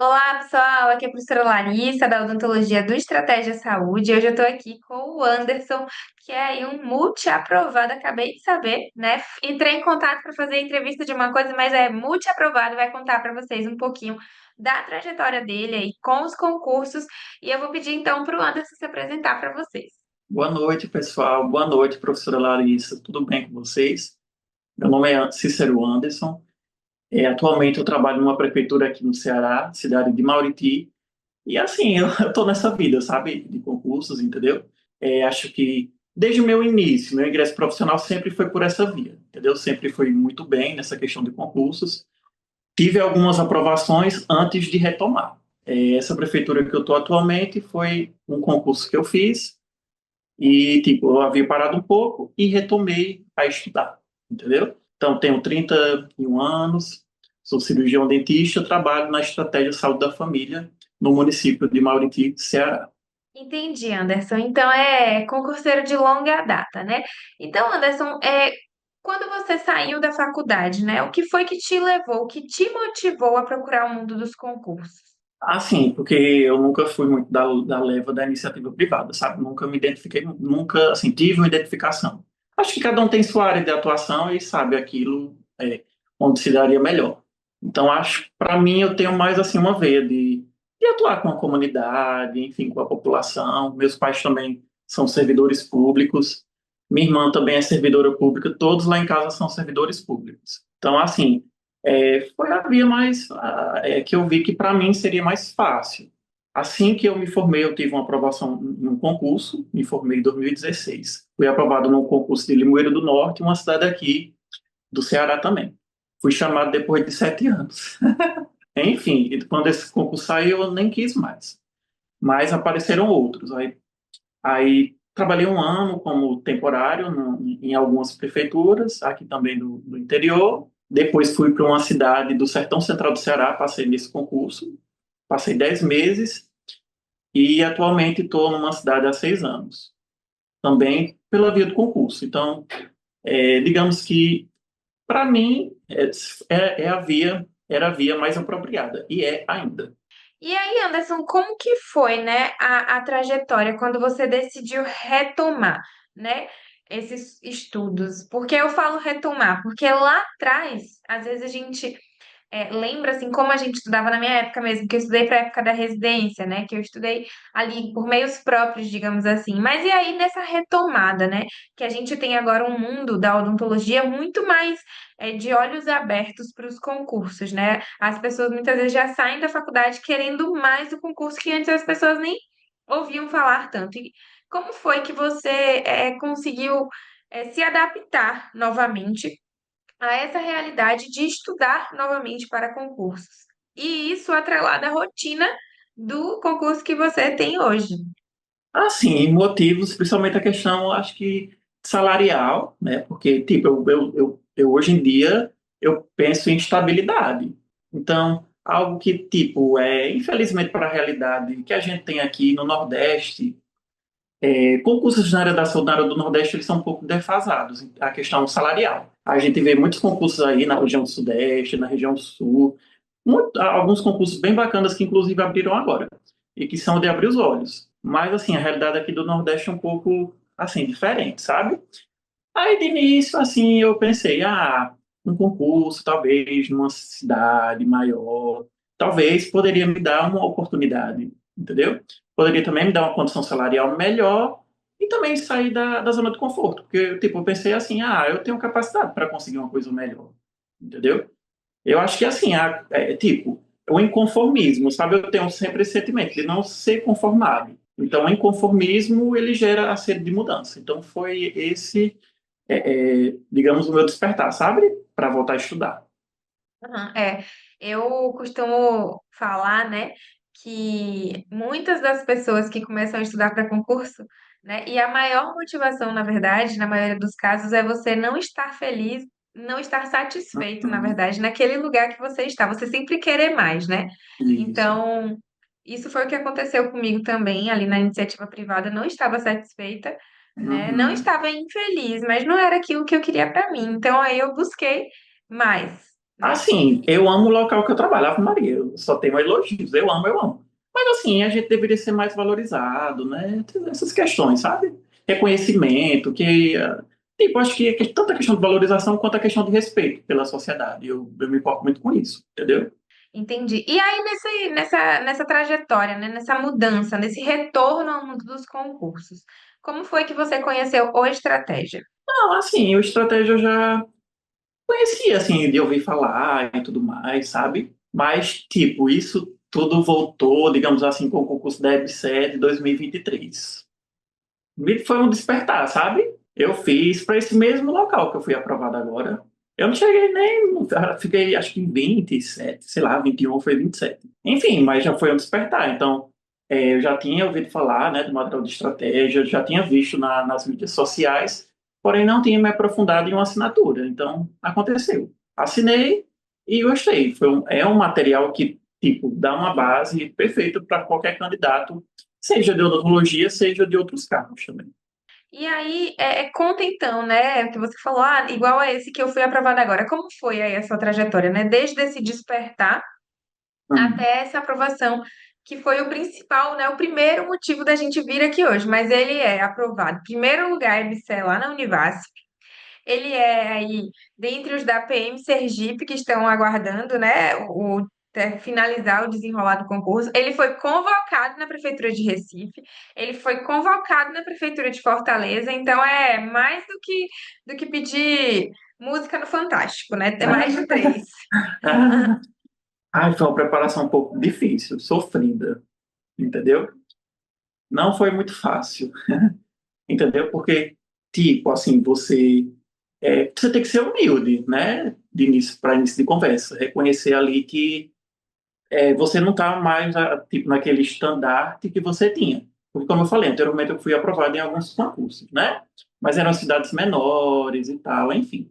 Olá, pessoal. Aqui é a professora Larissa, da Odontologia do Estratégia Saúde. Hoje eu estou aqui com o Anderson, que é aí um multi-aprovado. Acabei de saber, né? Entrei em contato para fazer a entrevista de uma coisa, mas é multi-aprovado. Vai contar para vocês um pouquinho da trajetória dele aí com os concursos. E eu vou pedir então para o Anderson se apresentar para vocês. Boa noite, pessoal. Boa noite, professora Larissa. Tudo bem com vocês? Meu nome é Cícero Anderson. Atualmente eu trabalho numa prefeitura aqui no Ceará, cidade de Mauriti. E assim, eu estou nessa vida, sabe, de concursos, entendeu? Acho que desde o meu início, meu ingresso profissional sempre foi por essa via, entendeu? Sempre fui muito bem nessa questão de concursos. Tive algumas aprovações antes de retomar. Essa prefeitura que eu estou atualmente foi um concurso que eu fiz. E, tipo, eu havia parado um pouco e retomei a estudar, entendeu? Então, tenho 31 anos, sou cirurgião dentista, trabalho na estratégia saúde da família no município de Mauriti, Ceará. Entendi, Anderson. Então é concurseiro de longa data, né? Então, Anderson, quando você saiu da faculdade, né? O que foi que te levou, o que te motivou a procurar o mundo dos concursos? Assim, porque eu nunca fui muito da leva da iniciativa privada, sabe? Nunca me identifiquei, nunca, assim, tive uma identificação. Acho que cada um tem sua área de atuação e sabe aquilo onde se daria melhor. Então, acho, para mim, eu tenho mais, assim, uma veia de atuar com a comunidade, enfim, com a população. Meus pais também são servidores públicos. Minha irmã também é servidora pública. Todos lá em casa são servidores públicos. Então, assim, foi a via mais que eu vi que para mim seria mais fácil. Assim que eu me formei, eu tive uma aprovação em um concurso, me formei em 2016. Fui aprovado num concurso de Limoeiro do Norte, uma cidade aqui do Ceará também. Fui chamado depois de 7 anos. Enfim, e quando esse concurso saiu, eu nem quis mais. Mas apareceram outros. Aí trabalhei um ano como temporário em algumas prefeituras, aqui também do interior. Depois fui para uma cidade do Sertão Central do Ceará, passei nesse concurso, passei 10 meses e atualmente estou numa cidade há 6 anos, também pela via do concurso. Então, digamos que para mim era a via mais apropriada e é ainda. E aí, Anderson, como que foi, né, a trajetória quando você decidiu retomar, né, esses estudos? Porque eu falo retomar, porque lá atrás, às vezes a gente lembra assim como a gente estudava na minha época mesmo, que eu estudei para a época da residência, né? Que eu estudei ali por meios próprios, digamos assim. Mas e aí nessa retomada, né? Que a gente tem agora um mundo da odontologia muito mais de olhos abertos para os concursos, né? As pessoas muitas vezes já saem da faculdade querendo mais do concurso que antes as pessoas nem ouviam falar tanto. E como foi que você conseguiu se adaptar novamente a essa realidade de estudar novamente para concursos. E isso atrelado à rotina do concurso que você tem hoje. Assim, motivos, principalmente a questão, acho que salarial, né? Porque, tipo, eu hoje em dia eu penso em estabilidade. Então, algo que, tipo, infelizmente para a realidade que a gente tem aqui no Nordeste, concursos na área da saúde, na área do Nordeste, eles são um pouco defasados, a questão salarial. A gente vê muitos concursos aí na região do Sudeste, na região do Sul, alguns concursos bem bacanas que inclusive abriram agora e que são de abrir os olhos. Mas assim, a realidade aqui do Nordeste é um pouco assim diferente, sabe? Aí de início assim eu pensei, um concurso talvez numa cidade maior, talvez poderia me dar uma oportunidade, entendeu? Poderia também me dar uma condição salarial melhor e também sair da zona de conforto, porque tipo, eu pensei assim, eu tenho capacidade para conseguir uma coisa melhor, entendeu? Eu acho que assim, tipo, o inconformismo, sabe? Eu tenho sempre esse sentimento de não ser conformado. Então, o inconformismo, ele gera a sede de mudança. Então, foi esse, digamos, o meu despertar, sabe? Para voltar a estudar. Aham, eu costumo falar, né, que muitas das pessoas que começam a estudar para concurso, né, e a maior motivação, na verdade, na maioria dos casos, é você não estar feliz, não estar satisfeito, na Uhum. verdade, naquele lugar que você está. Você sempre querer mais, né? Isso. Então, isso foi o que aconteceu comigo também, ali na iniciativa privada. Eu não estava satisfeita, né? Não Uhum. estava infeliz, mas não era aquilo que eu queria para mim. Então, aí eu busquei mais. né? Assim, eu amo o local que eu trabalhava, Maria. Eu só tenho elogios. Eu amo, eu amo. Mas assim, a gente deveria ser mais valorizado, né? Essas questões, sabe? Reconhecimento, tipo, acho que é tanto a questão de valorização quanto a questão de respeito pela sociedade. Eu me importo muito com isso, entendeu? Entendi. E aí, nessa trajetória, né, nessa mudança, nesse retorno ao mundo dos concursos, como foi que você conheceu o Estratégia? Não, assim, o estratégia eu já conhecia, assim, de ouvir falar e tudo mais, sabe? Mas, tipo, isso tudo voltou, digamos assim, com o concurso da EBSERH de 2023. Foi um despertar, sabe? Eu fiz para esse mesmo local que eu fui aprovado agora. Eu não cheguei nem, fiquei acho que em 27, sei lá, 21 ou foi 27. Enfim, mas já foi um despertar. Então, eu já tinha ouvido falar, né, do material de estratégia, já tinha visto nas mídias sociais, porém não tinha me aprofundado em uma assinatura. Então, aconteceu. Assinei e gostei. É um material que, tipo, dá uma base perfeita para qualquer candidato, seja de odontologia, seja de outros cargos também. E aí, conta então, né, que você falou, igual a esse que eu fui aprovada agora. Como foi aí a sua trajetória, né? Desde esse despertar Hum. até essa aprovação, que foi o principal, né? O primeiro motivo da gente vir aqui hoje, mas ele é aprovado. Primeiro lugar, EBSERH lá na Univasf. Ele é aí, dentre os da PM Sergipe, que estão aguardando, né, finalizar o desenrolar do concurso. Ele foi convocado na Prefeitura de Recife, ele foi convocado na Prefeitura de Fortaleza, então é mais do que pedir música no Fantástico, né? É mais de três. Ai, foi uma preparação um pouco difícil, sofrida, entendeu? Não foi muito fácil, entendeu? Porque, tipo, assim, você tem que ser humilde, né? De início, para início de conversa. Reconhecer ali que você não está mais, tipo, naquele estandarte que você tinha. Porque, como eu falei, anteriormente eu fui aprovado em alguns concursos, né? Mas eram cidades menores e tal, enfim.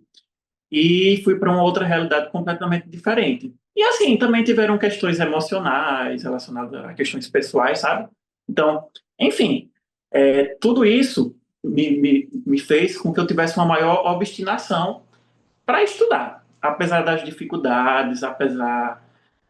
E fui para uma outra realidade completamente diferente. E assim, também tiveram questões emocionais relacionadas a questões pessoais, sabe? Então, enfim, tudo isso me fez com que eu tivesse uma maior obstinação para estudar, apesar das dificuldades, apesar,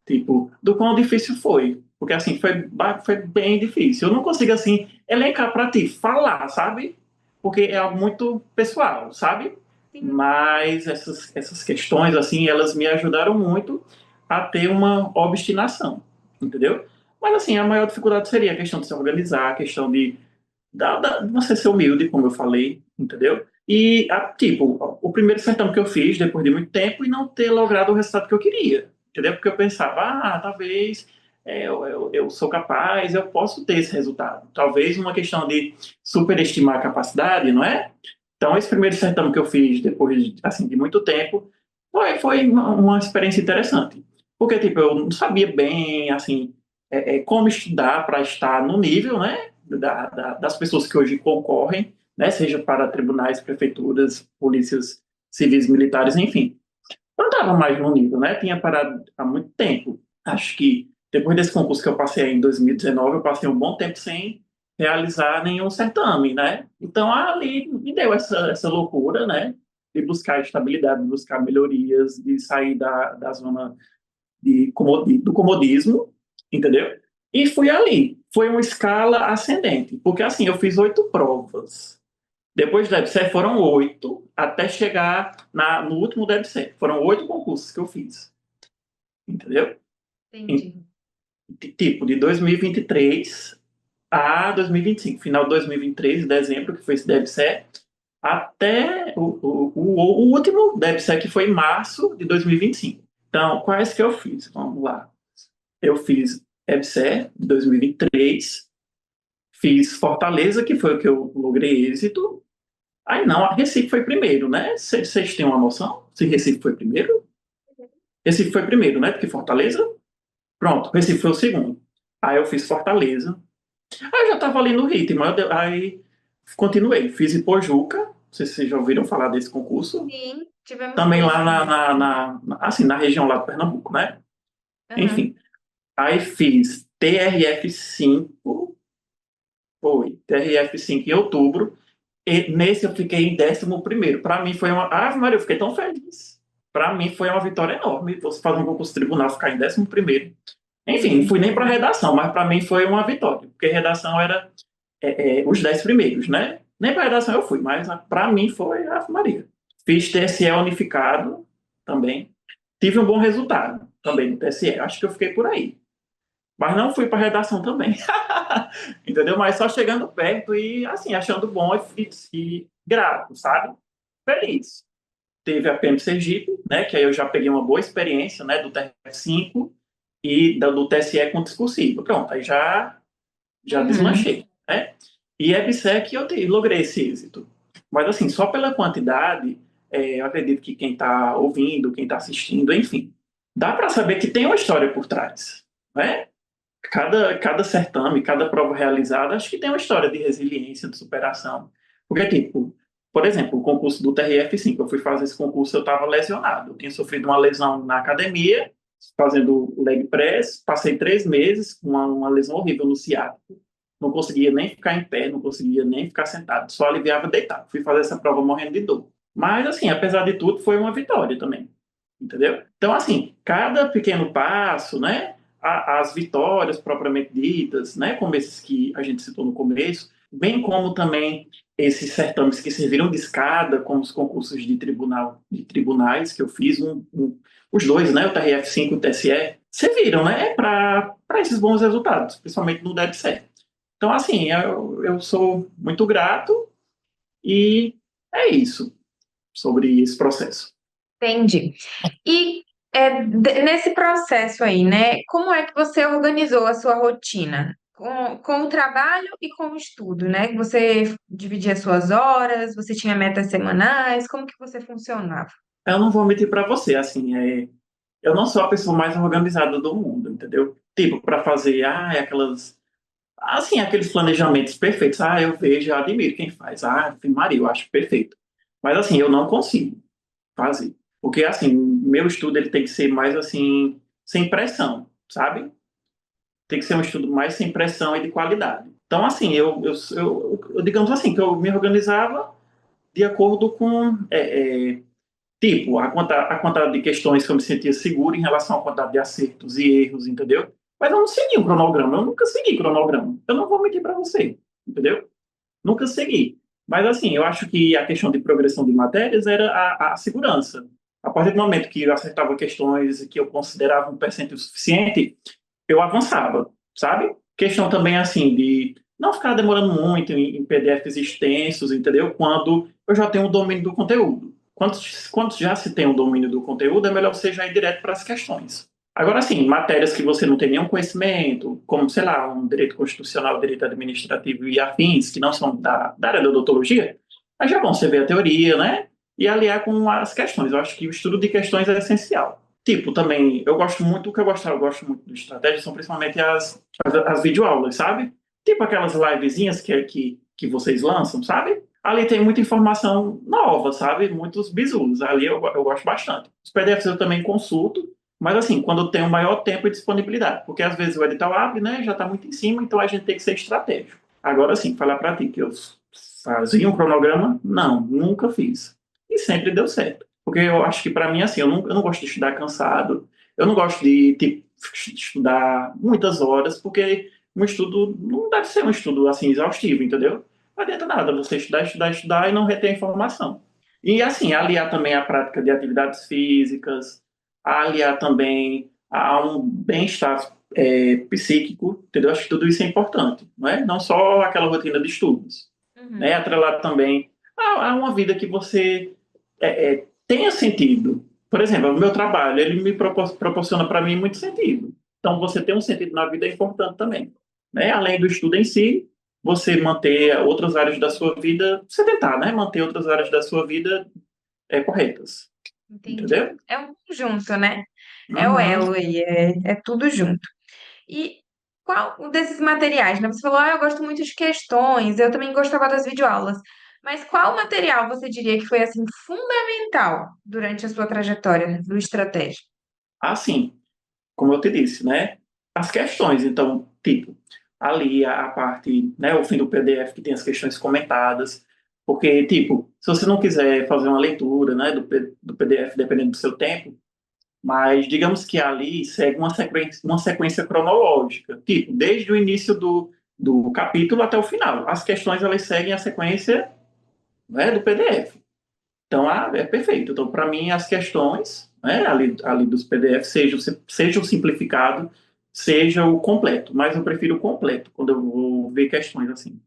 tipo, do quão difícil foi. Porque, assim, foi bem difícil. Eu não consigo, assim, elencar para ti, falar, sabe? Porque é algo muito pessoal, sabe? Sim. Mas essas questões, assim, elas me ajudaram muito a ter uma obstinação, entendeu? Mas, assim, a maior dificuldade seria a questão de se organizar, a questão de você ser humilde, como eu falei, entendeu? E, tipo, o primeiro certame que eu fiz, depois de muito tempo, e não ter logrado o resultado que eu queria, entendeu? Porque eu pensava, talvez eu sou capaz, eu posso ter esse resultado. Talvez uma questão de superestimar a capacidade, não é? Então, esse primeiro certame que eu fiz, depois, assim, de muito tempo, foi uma experiência interessante. Porque, tipo, eu não sabia bem, assim, como estudar para estar no nível, né? Das pessoas que hoje concorrem, né, seja para tribunais, prefeituras, polícias civis, militares, enfim. Eu não estava mais no nível, né? Tinha parado há muito tempo. Acho que depois desse concurso que eu passei em 2019, eu passei um bom tempo sem realizar nenhum certame, né? Então ali me deu essa loucura, né? De buscar estabilidade, de buscar melhorias, de sair da zona do comodismo, entendeu? E fui ali. Foi uma escala ascendente, porque assim, eu fiz 8 provas. Depois do DEBSER foram 8, até chegar no último DEBSER. Foram 8 concursos que eu fiz, entendeu? Entendi. Tipo, de 2023 a 2025. Final de 2023, dezembro, que foi esse DEBSER, até o último DEBSER, que foi em março de 2025. Então, quais que eu fiz? Vamos lá. Eu fiz EBSER de 2023, fiz Fortaleza, que foi o que eu logrei êxito. Aí não, a Recife foi primeiro, né? Vocês têm uma noção se Recife foi primeiro? Recife foi primeiro, né? Porque Fortaleza, pronto, Recife foi o segundo. Aí eu fiz Fortaleza. Aí eu já estava ali no ritmo, aí continuei. Fiz Ipojuca, não sei se vocês já ouviram falar desse concurso. Sim, tivemos Também lá esse. assim, na região lá do Pernambuco, né? Aham. Enfim. Aí fiz TRF5, foi, TRF5 em outubro. E nesse eu fiquei em 11º. Para mim foi uma. Ave Maria, eu fiquei tão feliz. para mim foi uma vitória enorme. Você fazer um concurso tribunal, ficar em 11º. Enfim, não Sim. fui nem para redação, mas para mim foi uma vitória, porque redação era os 10 primeiros, né? Nem para redação eu fui, mas para mim foi a Maria. Fiz TSE unificado também. Tive um bom resultado também no TSE. Acho que eu fiquei por aí. Mas não fui para redação também. Entendeu? Mas só chegando perto e, assim, achando bom e grato, sabe? Feliz. Teve a PM Sergipe, né? Que aí eu já peguei uma boa experiência, né? Do TRF5 e do TSE com discursivo. Pronto, aí já Uhum. deslanchei, né? E EBSEC logrei esse êxito. Mas, assim, só pela quantidade, eu acredito que quem está ouvindo, quem está assistindo, enfim, dá para saber que tem uma história por trás, né? Cada certame, cada prova realizada, acho que tem uma história de resiliência, de superação. Porque, tipo, por exemplo, o concurso do TRF5, eu fui fazer esse concurso, eu estava lesionado. Eu tinha sofrido uma lesão na academia, fazendo leg press, passei 3 meses com uma lesão horrível no ciático. Não conseguia nem ficar em pé, não conseguia nem ficar sentado, só aliviava deitado. Fui fazer essa prova morrendo de dor. Mas, assim, apesar de tudo, foi uma vitória também. Entendeu? Então, assim, cada pequeno passo, né? As vitórias propriamente ditas, né? Como esses que a gente citou no começo, bem como também esses certames que serviram de escada, como os concursos de tribunais que eu fiz, os dois, né? O TRF5 e o TSE, serviram, né? Para esses bons resultados, principalmente no DEB7. Então, assim, eu sou muito grato e é isso sobre esse processo. Entendi. E nesse processo aí, né? Como é que você organizou a sua rotina? Com o trabalho e com o estudo, né? Você dividia suas horas, você tinha metas semanais, como que você funcionava? Eu não vou mentir para você, assim, eu não sou a pessoa mais organizada do mundo, entendeu? Tipo, para fazer, assim, aqueles planejamentos perfeitos. Eu vejo, eu admiro quem faz. Maria, eu acho perfeito. Mas, assim, eu não consigo fazer. Porque, assim, meu estudo ele tem que ser mais, assim, sem pressão, sabe? Tem que ser um estudo mais sem pressão e de qualidade. Então, assim, digamos assim, que eu me organizava de acordo com tipo, a quantidade de questões que eu me sentia seguro em relação à quantidade de acertos e erros, entendeu? Mas eu não segui um cronograma, eu nunca segui cronograma. Eu não vou mentir para você, entendeu? Nunca segui. Mas, assim, eu acho que a questão de progressão de matérias era a segurança. A partir do momento que eu acertava questões que eu considerava um percentual suficiente, eu avançava, sabe? Questão também, assim, de não ficar demorando muito em PDFs extensos, entendeu? Quando eu já tenho o domínio do conteúdo. Quando já se tem o domínio do conteúdo, é melhor você já ir direto para as questões. Agora, sim, matérias que você não tem nenhum conhecimento, como, sei lá, um direito constitucional, direito administrativo e afins, que não são da área da odontologia, aí já é bom você ver a teoria, né? E aliar com as questões. Eu acho que o estudo de questões é essencial. Tipo, também, o que eu gosto muito de estratégia são principalmente as videoaulas, sabe? Tipo aquelas livezinhas que vocês lançam, sabe? Ali tem muita informação nova, sabe? Muitos bizus. Ali eu gosto bastante. Os PDFs eu também consulto, mas assim, quando eu tenho maior tempo e disponibilidade. Porque às vezes o edital abre, né? Já está muito em cima, então a gente tem que ser estratégico. Agora sim, falar para ti que eu fazia um cronograma? Não, nunca fiz. E sempre deu certo. Porque eu acho que para mim, assim, eu não gosto de estudar cansado, eu não gosto de tipo, estudar muitas horas, porque um estudo não deve ser um estudo assim exaustivo, entendeu? Não adianta nada você estudar, estudar, estudar e não reter a informação. E assim, aliar também a prática de atividades físicas, aliar também a um bem-estar psíquico, entendeu? Acho que tudo isso é importante, não é? Não só aquela rotina de estudos, né? Uhum. Atrelado também a uma vida que você tenha sentido. Por exemplo, o meu trabalho, ele me proporciona para mim muito sentido. Então, você ter um sentido na vida é importante também, né? Além do estudo em si, você manter outras áreas da sua vida, você tentar, né? Manter outras áreas da sua vida corretas, Entendi. entendeu? É um conjunto, né? É o Uhum. elo aí, é tudo junto. E qual desses materiais, né? Você falou, eu gosto muito de questões, eu também gostava das videoaulas. Mas qual material você diria que foi, assim, fundamental durante a sua trajetória do estratégia? Assim, como eu te disse, né? As questões, então, tipo, ali a parte, né, o fim do PDF que tem as questões comentadas. Porque, tipo, se você não quiser fazer uma leitura, né, do PDF, dependendo do seu tempo, mas digamos que ali segue uma sequência cronológica, tipo, desde o início do capítulo até o final. As questões, elas seguem a sequência, né, do PDF. Então, é perfeito. Então, para mim, as questões, né, ali dos PDFs, seja o simplificado, seja o completo. Mas eu prefiro o completo, quando eu vou ver questões assim,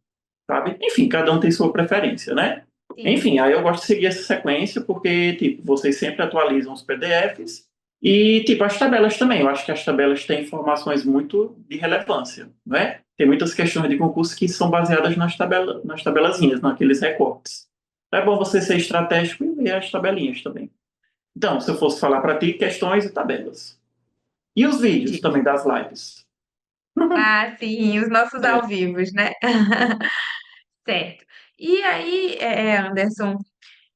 sabe? Enfim, cada um tem sua preferência, né? Sim. Enfim, aí eu gosto de seguir essa sequência, porque, tipo, vocês sempre atualizam os PDFs e, tipo, as tabelas também. Eu acho que as tabelas têm informações muito de relevância, né? Tem muitas questões de concurso que são baseadas nas tabelazinhas, naqueles recortes. É bom você ser estratégico e ver as tabelinhas também. Então, se eu fosse falar para ti, questões e tabelas. E os vídeos Entendi. também das lives. Ah, sim, os nossos É. ao vivos, né? Certo. E aí, Anderson, o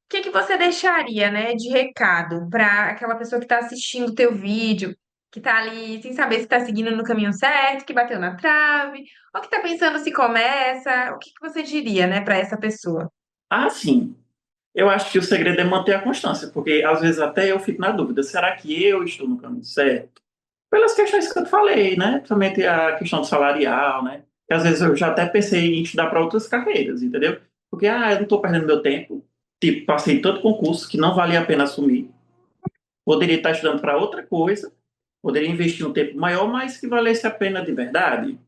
que que você deixaria, né, de recado para aquela pessoa que está assistindo o teu vídeo, que está ali sem saber se está seguindo no caminho certo, que bateu na trave, ou que está pensando se começa? O que que você diria, né, para essa pessoa? Ah, sim. Eu acho que o segredo é manter a constância, porque às vezes até eu fico na dúvida, será que eu estou no caminho certo? Pelas questões que eu falei, né? Principalmente a questão do salarial, né? Que às vezes eu já até pensei em estudar para outras carreiras, entendeu? Porque, eu não estou perdendo meu tempo. Tipo, passei tanto concurso que não valia a pena assumir. Poderia estar estudando para outra coisa, poderia investir um tempo maior, mas que valesse a pena de verdade.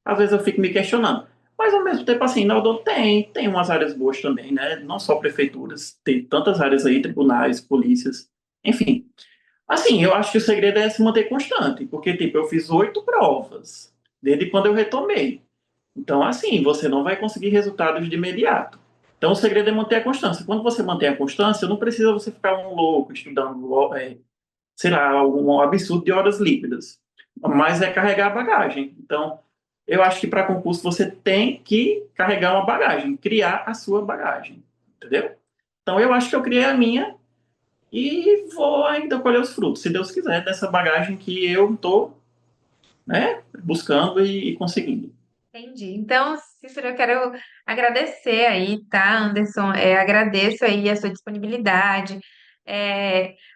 Às vezes eu fico me questionando. Mas ao mesmo tempo, assim, Naldo tem umas áreas boas também, né? Não só prefeituras, tem tantas áreas aí, tribunais, polícias, enfim. Assim, eu acho que o segredo é se manter constante, porque, tipo, eu fiz 8 provas desde quando eu retomei. Então, assim, você não vai conseguir resultados de imediato. Então, o segredo é manter a constância. Quando você mantém a constância, não precisa você ficar um louco estudando, sei lá, um absurdo de horas líquidas, mas é carregar a bagagem. Então, eu acho que para concurso você tem que carregar uma bagagem, criar a sua bagagem, entendeu? Então, eu acho que eu criei a minha e vou ainda colher os frutos, se Deus quiser, dessa bagagem que eu estou, né, buscando e conseguindo. Entendi. Então, Cícero, eu quero agradecer aí, tá, Anderson? Agradeço aí a sua disponibilidade,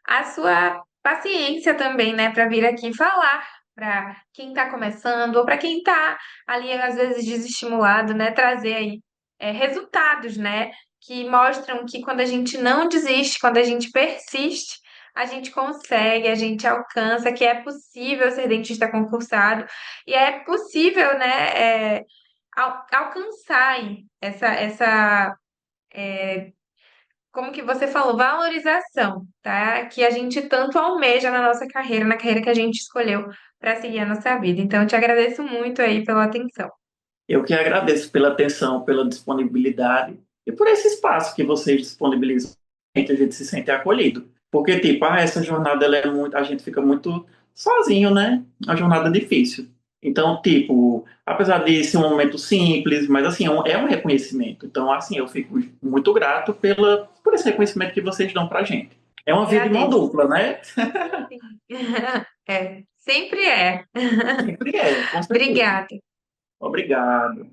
a sua paciência também, né, para vir aqui falar para quem está começando ou para quem está ali, às vezes, desestimulado, né, trazer aí resultados, né, que mostram que quando a gente não desiste, quando a gente persiste, a gente consegue, a gente alcança, que é possível ser dentista concursado. E é possível, né, alcançar aí como que você falou, valorização, tá? Que a gente tanto almeja na nossa carreira, na carreira que a gente escolheu para seguir a nossa vida. Então, eu te agradeço muito aí pela atenção. Eu que agradeço pela atenção, pela disponibilidade e por esse espaço que vocês disponibilizam, a gente se sente acolhido. Porque, tipo, essa jornada, ela é muito, a gente fica muito sozinho, né? Uma jornada difícil. Então, tipo, apesar de ser um momento simples, mas assim, é um reconhecimento. Então, assim, eu fico muito grato por esse reconhecimento que vocês dão pra gente. É uma via de mão Agradeço. dupla, né? Sim. Sempre é. Sempre é, com certeza. Obrigada. Obrigado.